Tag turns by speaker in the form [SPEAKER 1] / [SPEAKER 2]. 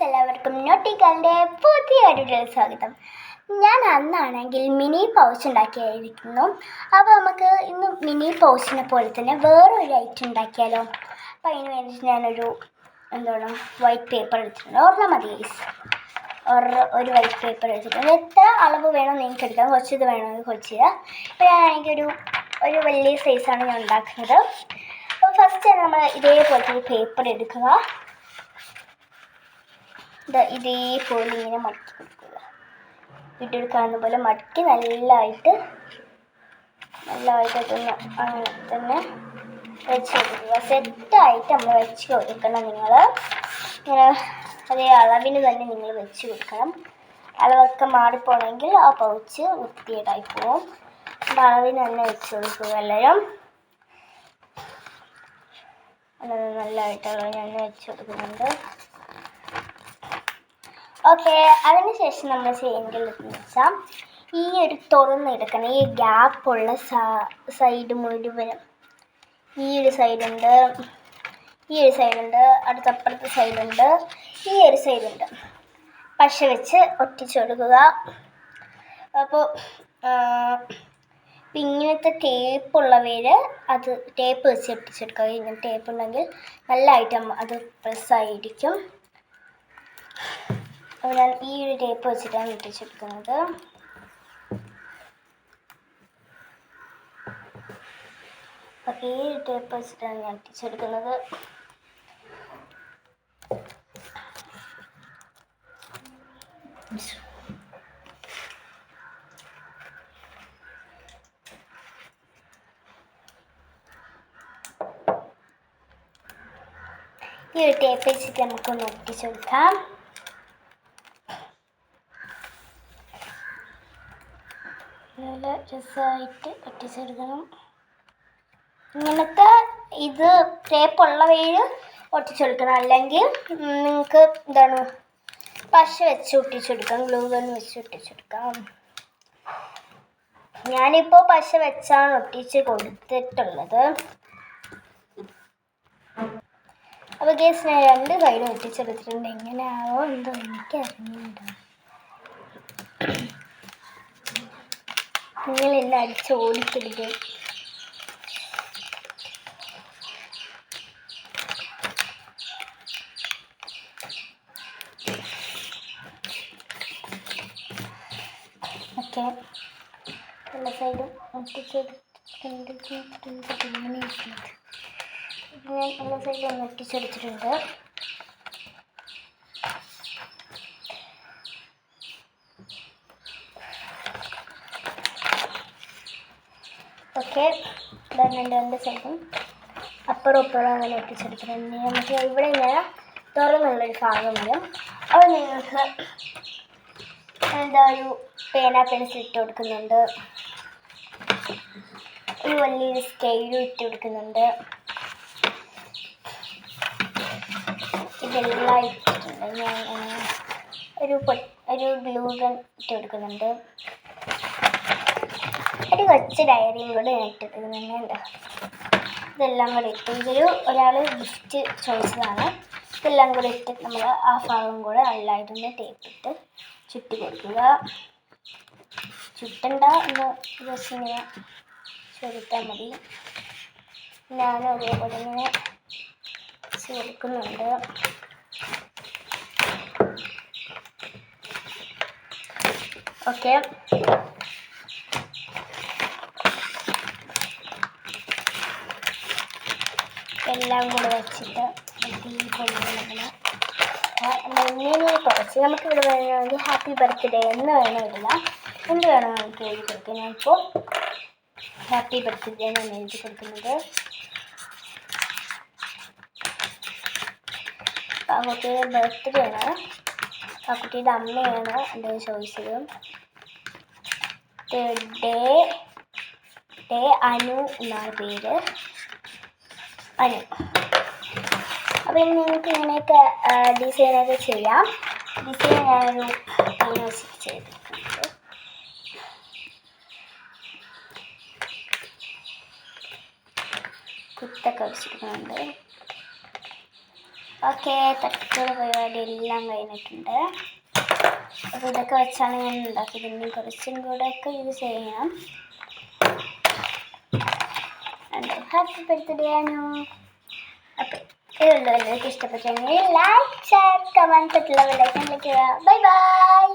[SPEAKER 1] എല്ലാവർക്കും നോട്ടിക്കലിൻ്റെ പുതിയൊരു സ്വാഗതം. ഞാൻ അന്നാണെങ്കിൽ മിനി പൗച്ച് ഉണ്ടാക്കിയായിരിക്കുന്നു. അപ്പോൾ നമുക്ക് ഇന്ന് മിനി പൗച്ചിനെ പോലെ തന്നെ വേറൊരു ഐറ്റം ഉണ്ടാക്കിയാലോ. അപ്പോൾ അതിന് വേണ്ടിയിട്ട് ഞാനൊരു വൈറ്റ് പേപ്പർ എടുത്തിട്ടുണ്ട്. ഒരെണ്ണം മതി ഗൈസ്. ഒരു വൈറ്റ് പേപ്പർ എടുത്തിട്ടുണ്ട്. എത്ര അളവ് വേണോ നിങ്ങൾക്ക് എടുക്കാം, കുറച്ചിത് വേണമെങ്കിൽ കുറച്ച്. അപ്പോൾ ഞാനെനിക്കൊരു വലിയ സൈസാണ് ഞാൻ ഉണ്ടാക്കുന്നത്. അപ്പോൾ ഫസ്റ്റ് നമ്മൾ ഇതേപോലത്തെ ഒരു പേപ്പർ എടുക്കുക. ഇതേപോലെ ഇങ്ങനെ മടക്കി കൊടുക്കുക. ഇട്ടെടുക്കാവുന്ന പോലെ മടക്കി നല്ലതായിട്ട് അതൊന്ന് അങ്ങനെ തന്നെ വെച്ച് കൊടുക്കുക. സെറ്റായിട്ട് നമ്മൾ വെച്ച് കൊടുക്കണം. നിങ്ങൾ ഇങ്ങനെ അതേ അളവിന് തന്നെ നിങ്ങൾ വെച്ച് കൊടുക്കണം. അളവൊക്കെ മാറിപ്പോണെങ്കിൽ ആ പൗച്ച് വൃത്തികേടായി പോവും. അപ്പോൾ അളവിന് തന്നെ വെച്ച് കൊടുക്കുക. എല്ലാവരും നല്ലതായിട്ട് അളവിന് തന്നെ വെച്ച് കൊടുക്കുന്നുണ്ട്. ഓക്കെ, അതിനുശേഷം നമ്മൾ ചെയ്യേണ്ടതെന്ന് വെച്ചാൽ ഈ ഒരു തുറന്നെടുക്കണം. ഈ ഗ്യാപ്പുള്ള സൈഡ് മുഴുവനും ഈ ഒരു സൈഡുണ്ട്, അടുത്തപ്പുറത്തെ സൈഡുണ്ട്, ഈ ഒരു സൈഡുണ്ട്. പശ വെച്ച് ഒട്ടിച്ചു കൊടുക്കുക. അപ്പോൾ ഇങ്ങനത്തെ ടേപ്പുള്ളവർ അത് ടേപ്പ് വെച്ച് ഒട്ടിച്ചെടുക്കുക. ഇങ്ങനെ ടേപ്പ് ഉണ്ടെങ്കിൽ നല്ലതായിട്ട് അത് പ്രസ്സായിരിക്കും. അപ്പോൾ ഞാൻ ഈ ഒരു ടേപ്പ് വെച്ചിട്ടാണ് ഒട്ടിച്ചെടുക്കുന്നത്. അപ്പോൾ ഈ ഒരു ടേപ്പ് വെച്ചിട്ടാണ് ഞാൻ ഒട്ടിച്ചെടുക്കുന്നത്. ഈ ഒരു ടേപ്പ് വെച്ചിട്ട് നമുക്കൊന്ന് ഒട്ടിച്ചെടുക്കാം. നല്ല രസമായിട്ട് ഒട്ടിച്ചെടുക്കണം. ഇങ്ങനത്തെ ഇത് ടേപ്പുള്ളവയിൽ ഒട്ടിച്ചെടുക്കണം. അല്ലെങ്കിൽ നിങ്ങൾക്ക് പശ വെച്ച് ഒട്ടിച്ചെടുക്കാം, ഗ്ലൂ ഗൺ വെച്ച് ഒട്ടിച്ചെടുക്കാം. ഞാനിപ്പോൾ പശ വെച്ചാണ് ഒട്ടിച്ച് കൊടുത്തിട്ടുള്ളത്. അപ്പോൾ ഗൈസ്, ഞാൻ 2 സൈഡും ഒട്ടിച്ചെടുത്തിട്ടുണ്ട്. എങ്ങനെയാവോ എന്തോ എനിക്കറിഞ്ഞില്ല. നിങ്ങളെല്ലാം അടിച്ച് ഓടിക്കരുത്. ഓക്കെ, എല്ലാ സൈഡും ഒട്ടിച്ചെടുത്തിട്ടുണ്ട്. ഞാൻ എല്ലാ സൈഡും ഒന്ന് ഒട്ടിച്ചെടുത്തിട്ടുണ്ട്. ഓക്കെ, ഞാൻ 2 സൈഡും അപ്പുറം അങ്ങനെ ഒട്ടിച്ചെടുത്തിട്ടുണ്ട്. നമുക്ക് ഇവിടെ ഇങ്ങനെ തുറന്നുള്ളൊരു ഭാഗം വരും. അപ്പോൾ നിങ്ങൾക്ക് ഒരു പേന പെൻസിൽ ഇട്ട് കൊടുക്കുന്നുണ്ട്. ഒരു വലിയൊരു സ്കെയിലും ഇട്ട് കൊടുക്കുന്നുണ്ട്. ഇതെല്ലാം ഇട്ടിട്ടുണ്ട്. ഞാൻ ഒരു ഗ്ലൂ ഗൺ ഇട്ട് കൊടുക്കുന്നുണ്ട്. ഒരു കൊച്ചു ഡയറിയും കൂടെ ഞാൻ ഇട്ടിട്ടുണ്ട്. ഇതെല്ലാം കൂടെ ഇട്ട് ഒരാൾ ഗിഫ്റ്റ് ചോദിച്ചതാണ്. ഇതെല്ലാം കൂടെ ഇട്ട് നമ്മൾ ആ ഭാഗം കൂടെ നല്ലതായിട്ടൊന്ന് ടേപ്പിട്ട് ചുറ്റി കൊടുക്കുക. ചുട്ടണ്ട എന്ന് ജസ്റ്റ് ഇങ്ങനെ ചുരുട്ടാൽ മതി. ഞാനും അതേപോലെ ഇങ്ങനെ ചേർക്കുന്നുണ്ട്. ഓക്കെ, എല്ലാം കൂടെ വെച്ചിട്ട് മിനി പൗച്ച് നമുക്കിവിടെ വേണമെങ്കിൽ ഹാപ്പി ബർത്ത്ഡേ എന്ന് വേണമെന്നില്ല, എന്ത് വേണം നമുക്ക് എഴുതി കൊടുക്കാം. ഞാനിപ്പോൾ ഹാപ്പി ബർത്ത്ഡേ എന്നാണ് എഴുതി കൊടുക്കുന്നത്. ആ കുട്ടിയുടെ ബർത്ത്ഡേ ആണ്, ആ കുട്ടിയുടെ അമ്മയാണ് എൻ്റെ ചോദിച്ചത്. ഡേ അനു എന്നാണ് പേര്, അനു. അപ്പോൾ നിങ്ങൾക്ക് ഇങ്ങനെയൊക്കെ ഡിസൈനൊക്കെ ചെയ്യാം. ഡിസൈൻ ഞാനൊരു പെയിൻ വെച്ചിട്ട് ചെയ്തിട്ടുണ്ട്. കുത്തൊക്കെ വെച്ചിരിക്കുന്നുണ്ട്. ഓക്കെ, തട്ടുള്ള പരിപാടി എല്ലാം കഴിഞ്ഞിട്ടുണ്ട്. അപ്പോൾ ഇതൊക്കെ വെച്ചാണ് ഞാൻ ഉണ്ടാക്കിയത്. ഇനി കുറച്ചും കൂടെ ഒക്കെ യൂസ് ചെയ്യണം. Happy birthday Anu. അപ്പോൾ ഇതുള്ളവർക്ക് ഇഷ്ടപ്പെട്ടെങ്കിൽ like, share, comment, bye bye.